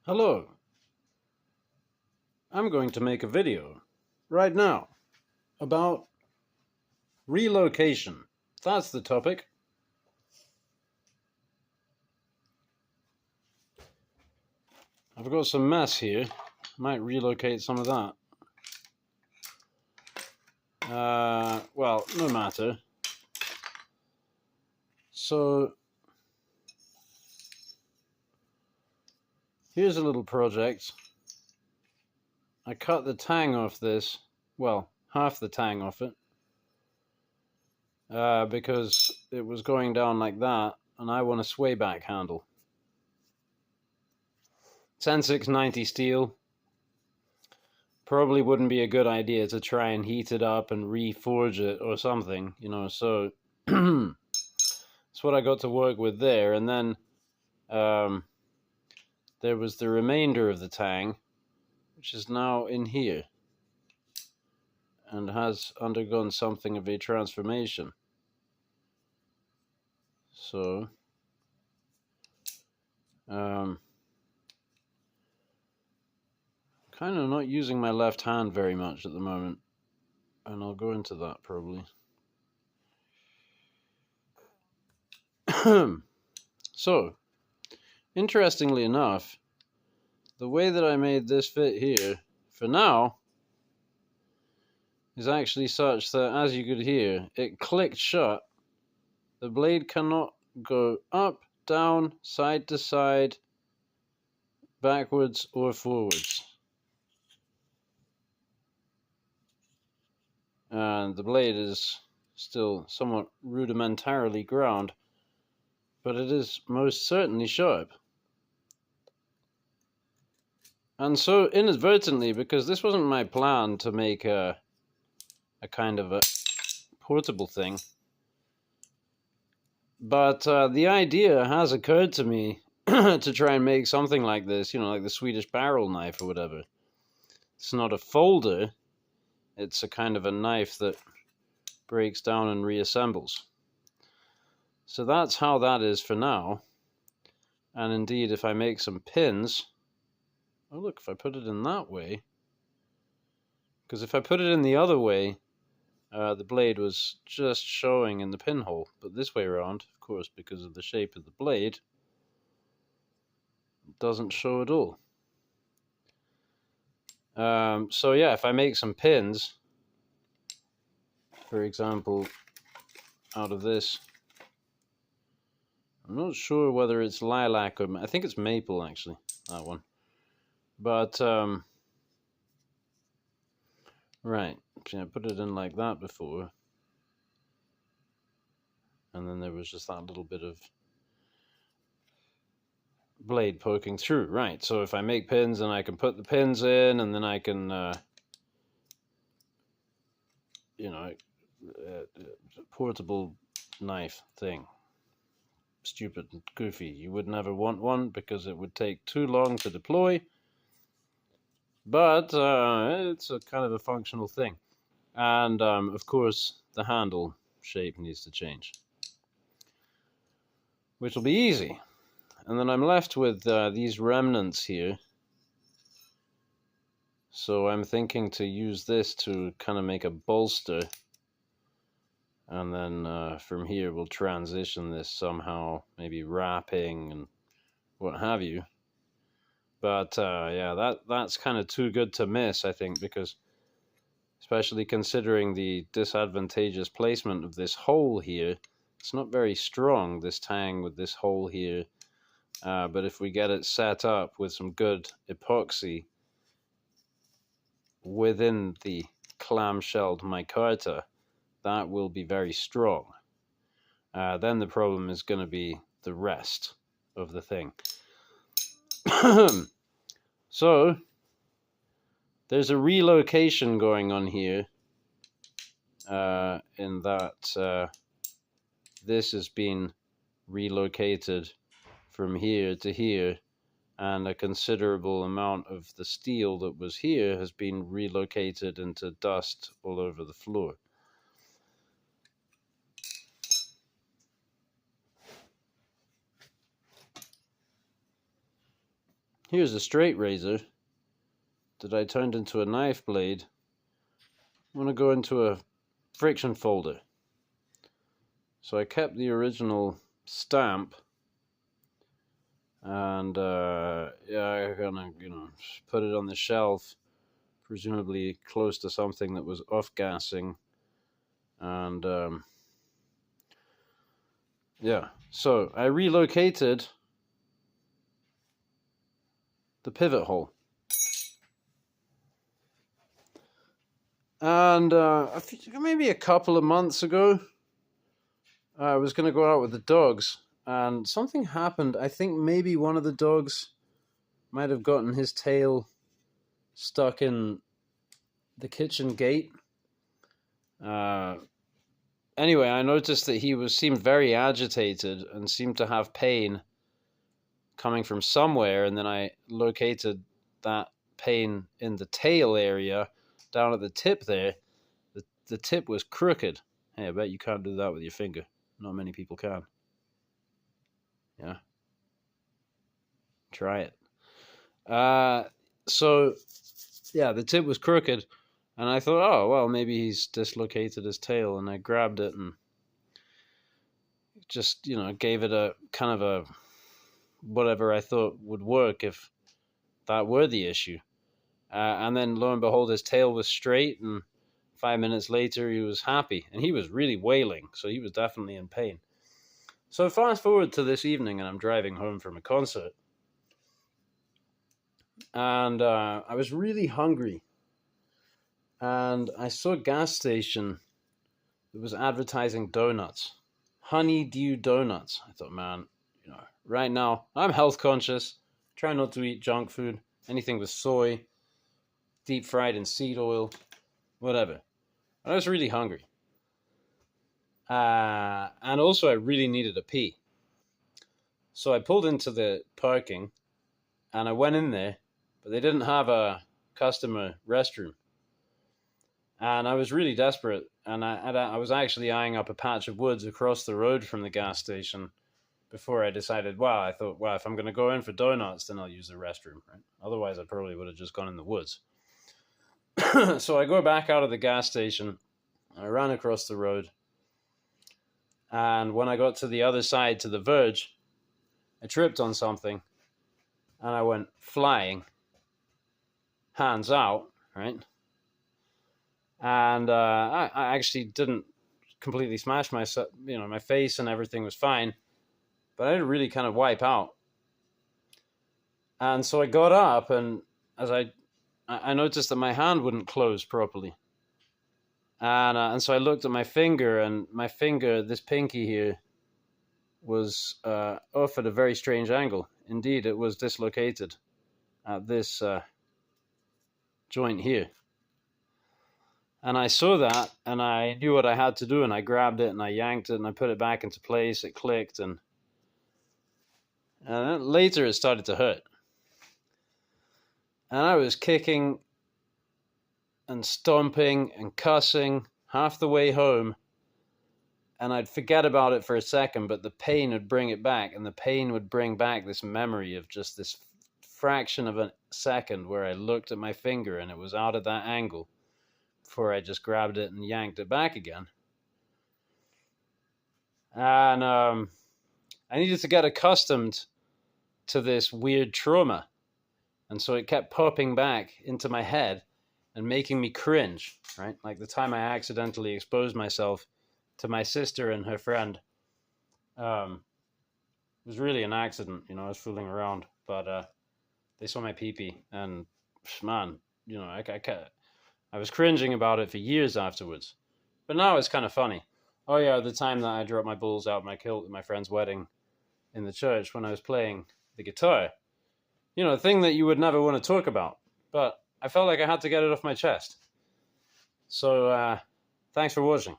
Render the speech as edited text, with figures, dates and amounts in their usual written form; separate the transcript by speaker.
Speaker 1: Hello, I'm going to make a video right now about relocation. That's the topic. I've got some mess here. Might relocate some of that. Well, no matter. So, here's a little project. I cut the tang off this, well, half the tang off it, because it was going down like that, and I want a sway back handle. 10690 steel. Probably wouldn't be a good idea to try and heat it up and reforge it or something, so that's what I got to work with there. And then there was the remainder of the tang, which is now in here and has undergone something of a transformation. So kind of not using my left hand very much at the moment, and I'll go into that probably. So, interestingly enough, the way that I made this fit here, for now, is actually such that, as you could hear, it clicked shut. The blade cannot go up, down, side to side, backwards or forwards. And the blade is still somewhat rudimentarily ground, but it is most certainly sharp. And so inadvertently, because this wasn't my plan to make a kind of a portable thing, but the idea has occurred to me to try and make something like this, like the Swedish barrel knife or whatever. It's not a folder, it's a kind of a knife that breaks down and reassembles. So that's how that is for now. And indeed, if I make some pins, oh look, if I put it in that way, because if I put it in the other way, the blade was just showing in the pinhole. But this way around, of course, because of the shape of the blade, it doesn't show at all. So yeah, if I make some pins, for example, out of this, I'm not sure whether it's lilac or, I think it's maple actually, that one. But, right, see, I put it in like that before. And then there was just that little bit of blade poking through. Right, so if I make pins, and I can put the pins in, and then I can, portable knife thing. Stupid and goofy. You would never want one because it would take too long to deploy. But it's a kind of a functional thing. And, of course, the handle shape needs to change, which will be easy. And then I'm left with these remnants here. So I'm thinking to use this to kind of make a bolster. And then from here we'll transition this somehow, maybe wrapping and what have you. But yeah, that's kind of too good to miss, I think, because especially considering the disadvantageous placement of this hole here, it's not very strong, this tang with this hole here. But if we get it set up with some good epoxy within the clamshelled micarta, that will be very strong. Then the problem is going to be the rest of the thing. So, there's a relocation going on here, in that this has been relocated from here to here, and a considerable amount of the steel that was here has been relocated into dust all over the floor. here's a straight razor that I turned into a knife blade. I'm going to go into a friction folder. So I kept the original stamp, and yeah, I'm gonna, put it on the shelf, presumably close to something that was off-gassing, and yeah. So I relocated the pivot hole, and maybe a couple of months ago, I was going to go out with the dogs, and something happened. I think maybe one of the dogs might have gotten his tail stuck in the kitchen gate. Anyway, I noticed that he seemed very agitated and seemed to have pain coming from somewhere, and then I located that pain in the tail area, down at the tip there. The tip was crooked. Hey, I bet you can't do that with your finger. Not many people can. Yeah. Try it. So, yeah, the tip was crooked, and I thought, oh, well, maybe he's dislocated his tail, and I grabbed it and just, gave it a kind of a whatever I thought would work if that were the issue. And then, lo and behold, his tail was straight, and 5 minutes later, he was happy, and he was really wailing, so he was definitely in pain. So fast forward to this evening, and I'm driving home from a concert, and I was really hungry, and I saw a gas station that was advertising donuts, honeydew donuts. I thought, man, right now I'm health conscious, try not to eat junk food, anything with soy, deep fried in seed oil, whatever. I was really hungry. And also I really needed a pee. So I pulled into the parking and I went in there, but they didn't have a customer restroom. And I was really desperate. And I was actually eyeing up a patch of woods across the road from the gas station before I decided, I thought, if I'm going to go in for donuts, then I'll use the restroom, right? Otherwise, I probably would have just gone in the woods. So I go back out of the gas station. I ran across the road. And when I got to the other side, to the verge, I tripped on something. And I went flying, hands out, right? And I actually didn't completely smash myself, my face and everything was fine. But I didn't really kind of wipe out. And so I got up, and as I noticed that my hand wouldn't close properly. And so I looked at my finger, and my finger, this pinky here, was off at a very strange angle. Indeed, it was dislocated at this joint here. And I saw that, and I knew what I had to do, and I grabbed it, and I yanked it, and I put it back into place. It clicked, and then later it started to hurt. And I was kicking and stomping and cussing half the way home, and I'd forget about it for a second, but the pain would bring it back, and the pain would bring back this memory of just this fraction of a second where I looked at my finger and it was out at that angle before I just grabbed it and yanked it back again. And I needed to get accustomed to this weird trauma, and so it kept popping back into my head and making me cringe, right? Like the time I accidentally exposed myself to my sister and her friend. It was really an accident, I was fooling around, but they saw my pee-pee, and man, I was cringing about it for years afterwards. But now it's kind of funny. Oh yeah, the time that I dropped my balls out my kilt at my friend's wedding in the church when I was playing the guitar. A thing that you would never want to talk about, but I felt like I had to get it off my chest. So, thanks for watching.